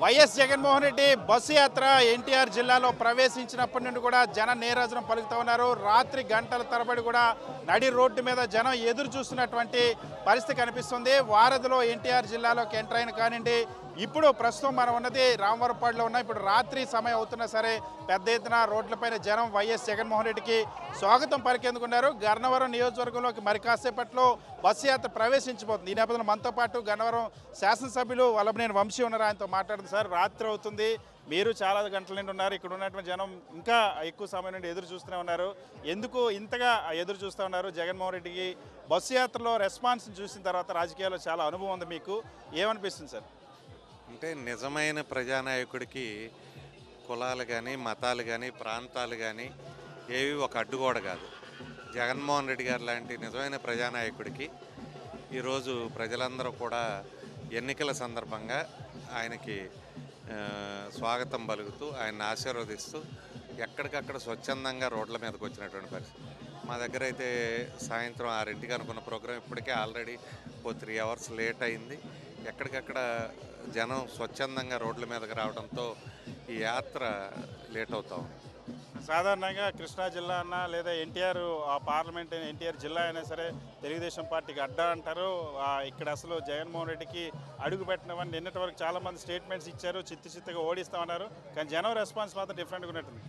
YS Jaganmohan Reddy bus యాత్ర ఎన్టీఆర్ జిల్లాలో ప్రవేశించినప్పటి నుండి కూడా జన నీరాజనం పలుకుతూ ఉన్నారు. రాత్రి గంటల తరబడి కూడా నడి రోడ్డు మీద జనం ఎదురు చూస్తున్నటువంటి పరిస్థితి కనిపిస్తుంది. వారధిలో ఎన్టీఆర్ జిల్లాలోకి ఎంటర్ అయిన కానివ్వండి, ఇప్పుడు ప్రస్తుతం మనం ఉన్నది రామవరపాడులో ఉన్నాం. ఇప్పుడు రాత్రి సమయం అవుతున్నా సరే పెద్ద ఎత్తున రోడ్లపైన జనం వైఎస్ జగన్మోహన్ రెడ్డికి స్వాగతం పలికేందుకున్నారు. గన్నవరం నియోజకవర్గంలోకి మరి కాసేపట్లో బస్సు యాత్ర ప్రవేశించబోతుంది. ఈ నేపథ్యంలో మనతో పాటు గన్నవరం శాసనసభ్యులు వల్లభనేని వంశీ ఉన్నారు. ఆయనతో మాట్లాడుతుంది. సార్, రాత్రి అవుతుంది, మీరు చాలా గంటల నుండి ఉన్నారు. ఇక్కడ ఉన్నటువంటి జనం ఇంకా ఎక్కువ సమయం నుండి ఎదురు చూస్తూనే ఉన్నారు. ఎందుకు ఇంతగా ఎదురు చూస్తూ ఉన్నారు? జగన్మోహన్ రెడ్డికి బస్సు యాత్రలో రెస్పాన్స్ చూసిన తర్వాత రాజకీయాల్లో చాలా అనుభవం ఉంది, మీకు ఏమనిపిస్తుంది సార్? అంటే నిజమైన ప్రజానాయకుడికి కులాలు కానీ మతాలు కానీ ప్రాంతాలు కానీ ఏవి ఒక అడ్డుగోడ కాదు. జగన్మోహన్ రెడ్డి గారు లాంటి నిజమైన ప్రజానాయకుడికి ఈరోజు ప్రజలందరూ కూడా ఎన్నికల సందర్భంగా ఆయనకి స్వాగతం పలుకుతూ ఆయన్ని ఆశీర్వదిస్తూ ఎక్కడికక్కడ స్వచ్ఛందంగా రోడ్ల మీదకి వచ్చినటువంటి పరిస్థితి. మా దగ్గర అయితే సాయంత్రం 6ంటికి అనుకున్న ప్రోగ్రాం ఇప్పటికే ఆల్రెడీ 3 అవర్స్ లేట్ అయింది. ఎక్కడికక్కడ జనం స్వచ్ఛందంగా రోడ్ల మీదకి రావడంతో ఈ యాత్ర లేట్ అవుతాం. సాధారణంగా కృష్ణా జిల్లా అన్నా లేదా ఎన్టీఆర్ పార్లమెంట్ ఎన్టీఆర్ జిల్లా అయినా సరే తెలుగుదేశం పార్టీకి అడ్డా అంటారు. ఇక్కడ అసలు జగన్మోహన్ రెడ్డికి అడుగు పెట్టినవని నిన్నటి వరకు చాలామంది స్టేట్మెంట్స్ ఇచ్చారు, చిత్తుగా ఓడిస్తామన్నారు. కానీ జనం రెస్పాన్స్ మాత్రం డిఫరెంట్గా ఉన్నట్టుంది.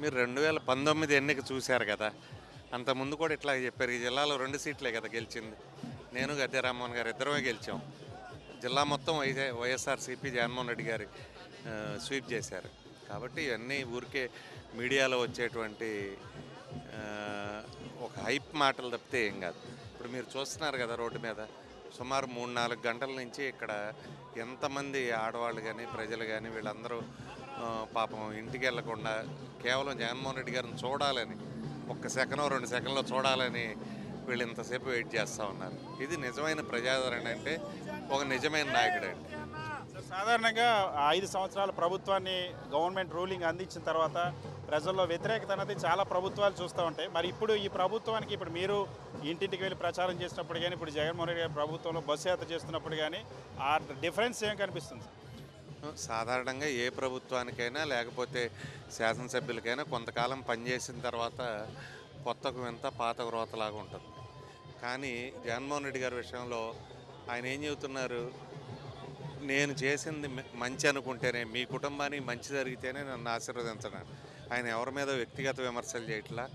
మీరు 2019 ఎన్నిక చూశారు కదా, అంతకుముందు కూడా ఇట్లా చెప్పారు. ఈ జిల్లాలో 2 సీట్లే కదా గెలిచింది. నేను గద్దె రామ్మోహన్ గారు ఇద్దరమే గెలిచాం. జిల్లా మొత్తం వైఎస్ఆర్సీపీ జగన్మోహన్ రెడ్డి గారి స్వీప్ చేశారు. కాబట్టి ఇవన్నీ ఊరికే మీడియాలో వచ్చేటువంటి ఒక హైప్ మాటలు తప్పితే ఏం కాదు. ఇప్పుడు మీరు చూస్తున్నారు కదా, రోడ్డు మీద సుమారు 3-4 గంటల నుంచి ఇక్కడ ఎంతమంది ఆడవాళ్ళు కానీ ప్రజలు కానీ వీళ్ళందరూ పాపం ఇంటికి వెళ్లకుండా కేవలం జగన్మోహన్ రెడ్డి గారిని చూడాలని, 1 సెకను 2 సెకండ్లో చూడాలని వీళ్ళు ఇంతసేపు వెయిట్ చేస్తూ ఉన్నారు. ఇది నిజమైన ప్రజాదరణ అంటే ఒక నిజమైన నాయకుడు అండి. సాధారణంగా 5 సంవత్సరాల ప్రభుత్వాన్ని గవర్నమెంట్ రూలింగ్ అందించిన తర్వాత ప్రజల్లో వ్యతిరేకత అనేది చాలా ప్రభుత్వాలు చూస్తూ ఉంటాయి. మరి ఇప్పుడు ఈ ప్రభుత్వానికి ఇప్పుడు మీరు ఇంటింటికి వెళ్ళి ప్రచారం చేసినప్పుడు కానీ, ఇప్పుడు జగన్మోహన్ రెడ్డి గారి ప్రభుత్వంలో బస్సు యాత్ర చేస్తున్నప్పుడు కానీ ఆ డిఫరెన్స్ ఏం కనిపిస్తుంది? సాధారణంగా ఏ ప్రభుత్వానికైనా లేకపోతే శాసనసభ్యులకైనా కొంతకాలం పనిచేసిన తర్వాత కొత్తకు వింత పాత వ్రోతలాగా ఉంటుంది. కానీ జగన్మోహన్ రెడ్డి గారి విషయంలో ఆయన ఏం చెబుతున్నారు? నేను చేసింది మంచి అనుకుంటేనే, మీ కుటుంబానికి మంచి జరిగితేనే నన్ను ఆశీర్వదించడం. ఆయన ఎవరి మీద వ్యక్తిగత విమర్శలు చేయట్లా,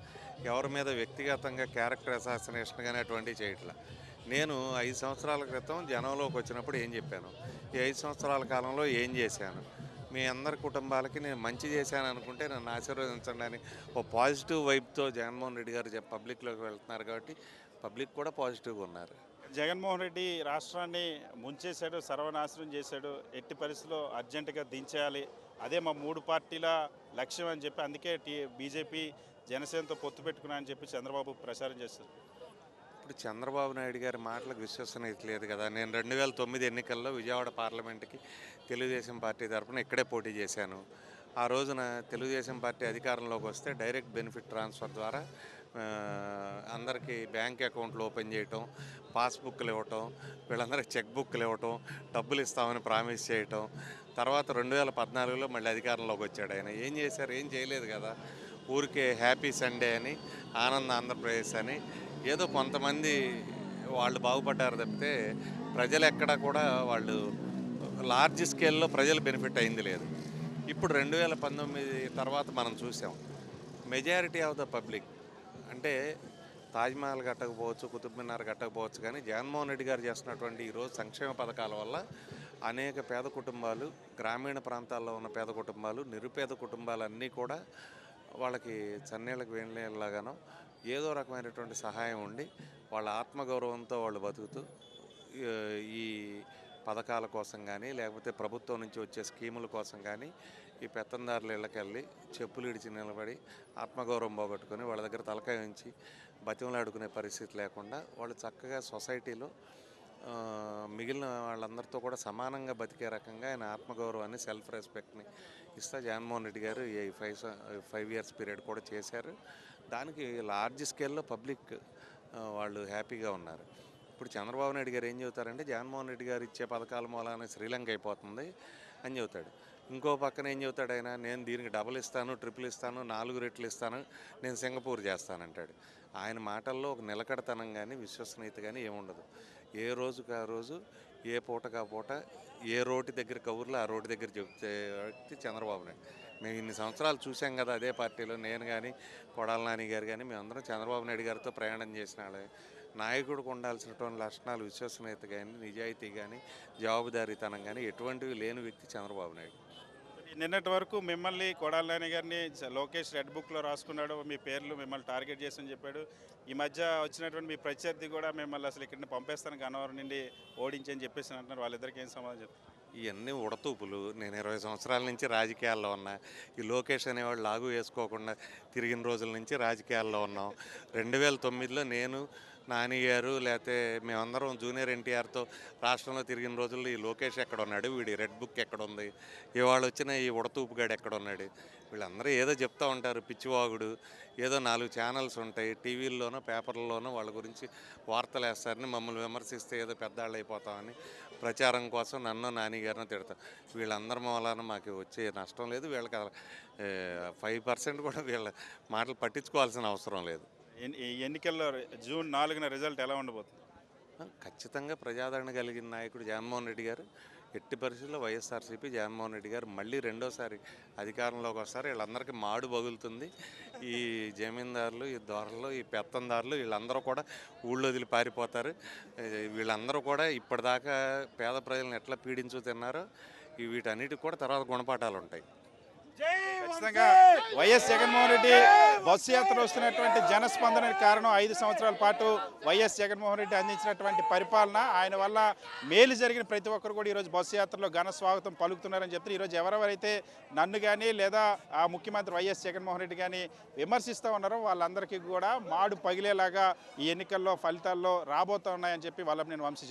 ఎవరి మీద వ్యక్తిగతంగా క్యారెక్టర్ అసాసినేషన్ కానీ అటువంటివి చేయట్లా. నేను 5 సంవత్సరాల క్రితం జనంలోకి వచ్చినప్పుడు ఏం చెప్పాను, ఈ 5 సంవత్సరాల కాలంలో ఏం చేశాను, మీ అందరి కుటుంబాలకి నేను మంచి చేశాను అనుకుంటే నన్ను ఆశీర్వదించండి అని ఓ పాజిటివ్ వైబ్తో జగన్మోహన్ రెడ్డి గారు పబ్లిక్లోకి వెళ్తున్నారు. కాబట్టి పబ్లిక్ కూడా పాజిటివ్గా ఉన్నారు. జగన్మోహన్ రెడ్డి రాష్ట్రాన్ని ముంచేశాడు, సర్వనాశనం చేశాడు. ఎట్టి పరిస్థితుల్లో అర్జెంటుగా దించేయాలి, అదే మా 3 పార్టీల లక్ష్యం అని చెప్పి అందుకే బీజేపీ జనసేనతో పొత్తు పెట్టుకున్నాయని చెప్పి చంద్రబాబు ప్రచారం చేస్తారు. ఇప్పుడు చంద్రబాబు నాయుడు గారి మాటలకు విశ్వసనీయత లేదు కదా. నేను 2009 ఎన్నికల్లో విజయవాడ పార్లమెంట్కి తెలుగుదేశం పార్టీ తరఫున ఇక్కడే పోటీ చేశాను. ఆ రోజున తెలుగుదేశం పార్టీ అధికారంలోకి వస్తే డైరెక్ట్ బెనిఫిట్ ట్రాన్స్ఫర్ ద్వారా అందరికీ బ్యాంక్ అకౌంట్లు ఓపెన్ చేయటం, పాస్బుక్లు ఇవ్వటం, వీళ్ళందరికీ చెక్ బుక్లు ఇవ్వటం, డబ్బులు ఇస్తామని ప్రామిస్ చేయటం. తర్వాత 2014లో మళ్ళీ అధికారంలోకి వచ్చాడు ఆయన. ఏం చేశారు? ఏం చేయలేదు కదా. ఊరికే హ్యాపీ సండే అని, ఆనంద ఆంధ్రప్రదేశ్ అని ఏదో కొంతమంది వాళ్ళు బాగుపడ్డారు తప్పితే ప్రజలు ఎక్కడా కూడా వాళ్ళు లార్జ్ స్కేల్లో ప్రజలు బెనిఫిట్ అయింది లేదు. ఇప్పుడు 2019 తర్వాత మనం చూసాం, మెజారిటీ ఆఫ్ ద పబ్లిక్ అంటే తాజ్మహల్ కట్టకపోవచ్చు, కుతుబ్ మినార్ కట్టకపోవచ్చు, కానీ జగన్మోహన్ రెడ్డి గారు చేస్తున్నటువంటి ఈరోజు సంక్షేమ పథకాల వల్ల అనేక పేద కుటుంబాలు, గ్రామీణ ప్రాంతాల్లో ఉన్న పేద కుటుంబాలు, నిరుపేద కుటుంబాలన్నీ కూడా వాళ్ళకి చన్నీళ్ళకి వేణీళ్ళలాగానో ఏదో రకమైనటువంటి సహాయం ఉండి వాళ్ళ ఆత్మగౌరవంతో వాళ్ళు బతుకుతూ ఈ పథకాల కోసం కానీ లేకపోతే ప్రభుత్వం నుంచి వచ్చే స్కీముల కోసం కానీ ఈ పెత్తందారుల ఇళ్ళకెళ్ళి చెప్పులు ఇడిచి నిలబడి ఆత్మగౌరవం పోగొట్టుకొని వాళ్ళ దగ్గర తలకాయ ఉంచి బతిమలాడుకునే పరిస్థితి లేకుండా వాళ్ళు చక్కగా సొసైటీలో మిగిలిన వాళ్ళందరితో కూడా సమానంగా బతికే రకంగా ఆయన ఆత్మగౌరవాన్ని, సెల్ఫ్ రెస్పెక్ట్ని ఇస్తా జగన్మోహన్ రెడ్డి గారు ఈ 5 ఇయర్స్ పీరియడ్ కూడా చేశారు. దానికి లార్జ్ స్కేల్లో పబ్లిక్ వాళ్ళు హ్యాపీగా ఉన్నారు. ఇప్పుడు చంద్రబాబు నాయుడు గారు ఏం చెబుతారంటే జగన్మోహన్ రెడ్డి గారు ఇచ్చే పథకాల మూలాన శ్రీలంక అయిపోతుంది, అని చెబుతాడు. ఇంకో పక్కన ఏం చెబుతాడు ఆయన, నేను దీనికి డబుల్ ఇస్తాను, ట్రిపుల్ ఇస్తాను, 4 రెట్లు ఇస్తాను, నేను సింగపూర్ చేస్తానంటాడు. ఆయన మాటల్లో ఒక నిలకడతనం కానీ విశ్వసనీయత కానీ ఏముండదు. ఏ రోజుకి ఆ రోజు, ఏ పూటకు ఆ పూట, ఏ రోటి దగ్గర కబుర్లు ఆ రోటి దగ్గర చెబుతే వ్యక్తి చంద్రబాబు నాయుడు. మేము ఇన్ని సంవత్సరాలు చూసాం కదా అదే పార్టీలో, నేను కానీ కొడాల నాని గారు కానీ మేమందరం చంద్రబాబు నాయుడు గారితో ప్రయాణం చేసిన వాళ్ళే. నాయకుడికి ఉండాల్సినటువంటి లక్షణాలు విశ్వసనీయత కానీ, నిజాయితీ కానీ, జవాబుదారీతనం కానీ ఎటువంటివి లేని వ్యక్తి చంద్రబాబు నాయుడు. నిన్నటి వరకు మిమ్మల్ని కొడాల నాని గారిని లోకేష్ రెడ్ బుక్లో రాసుకున్నాడు, మీ పేర్లు మిమ్మల్ని టార్గెట్ చేసని చెప్పాడు. ఈ మధ్య వచ్చినటువంటి మీ ప్రత్యర్థి కూడా మిమ్మల్ని అసలు ఇక్కడిని పంపేస్తాను గన్నవరం నుండి ఓడించని చెప్పేసి అంటున్నారు. వాళ్ళిద్దరికి ఏం సమాధానం చెప్తారు? ఇవన్నీ ఉడతూపులు. నేను 20 సంవత్సరాల నుంచి రాజకీయాల్లో ఉన్నా. ఈ లోకేష్ అనేవాడు లాగు వేసుకోకుండా తిరిగిన రోజుల నుంచి రాజకీయాల్లో ఉన్నాం. 2009లో నేను, నాని గారు, లేకపోతే మేమందరం జూనియర్ ఎన్టీఆర్తో రాష్ట్రంలో తిరిగిన రోజుల్లో ఈ లోకేష్ ఎక్కడ ఉన్నాడు, వీడి రెడ్ బుక్ ఎక్కడ ఉంది, ఇవాళ వచ్చిన ఈ ఉడతూపుగాడు ఎక్కడ ఉన్నాడు, వీళ్ళందరూ ఏదో చెప్తూ ఉంటారు పిచ్చివాగుడు. ఏదో 4 ఛానల్స్ ఉంటాయి, టీవీల్లోనో పేపర్లలోనో వాళ్ళ గురించి వార్తలు వేస్తారని మమ్మల్ని విమర్శిస్తే ఏదో పెద్దాళ్ళు అయిపోతామని ప్రచారం కోసం నన్ను, నాని గారిని తిడతాం. వీళ్ళందరి మూలాన మాకు వచ్చే నష్టం లేదు. వీళ్ళకి 5% కూడా వీళ్ళ మాటలు పట్టించుకోవాల్సిన అవసరం లేదు. ఈ ఎన్నికల్లో జూన్ 4న రిజల్ట్ ఎలా ఉండబోతుంది? ఖచ్చితంగా ప్రజాదరణ కలిగిన నాయకుడు జగన్మోహన్ రెడ్డి గారు. ఎట్టి పరిస్థితుల్లో వైఎస్ఆర్సీపీ జగన్మోహన్ రెడ్డి గారు మళ్ళీ రెండోసారి అధికారంలోకి వస్తారు. వీళ్ళందరికీ మాడు బగులుతుంది. ఈ జమీందారులు, ఈ దొరలు, ఈ పెత్తందారులు వీళ్ళందరూ కూడా ఊళ్ళో వదిలి పారిపోతారు. వీళ్ళందరూ కూడా ఇప్పటిదాకా పేద ప్రజలను ఎట్లా పీడించు తిన్నారో వీటన్నిటికి కూడా తర్వాత గుణపాఠాలు ఉంటాయి. ఖచ్చితంగా వైఎస్ జగన్మోహన్ రెడ్డి బస్సు యాత్ర వస్తున్నటువంటి జనస్పందనకి కారణం 5 సంవత్సరాల పాటు వైఎస్ జగన్మోహన్ రెడ్డి అందించినటువంటి పరిపాలన. ఆయన వల్ల మేలు జరిగిన ప్రతి ఒక్కరు కూడా ఈరోజు బస్సు యాత్రలో ఘన స్వాగతం పలుకుతున్నారని చెప్తారు. ఈరోజు ఎవరెవరైతే నన్ను కానీ లేదా ఆ ముఖ్యమంత్రి వైఎస్ జగన్మోహన్ రెడ్డి కానీ విమర్శిస్తూ ఉన్నారో వాళ్ళందరికీ కూడా మాడు పగిలేలాగా ఈ ఎన్నికల్లో ఫలితాల్లో రాబోతున్నాయని చెప్పి వాళ్ళని నేను వంశీ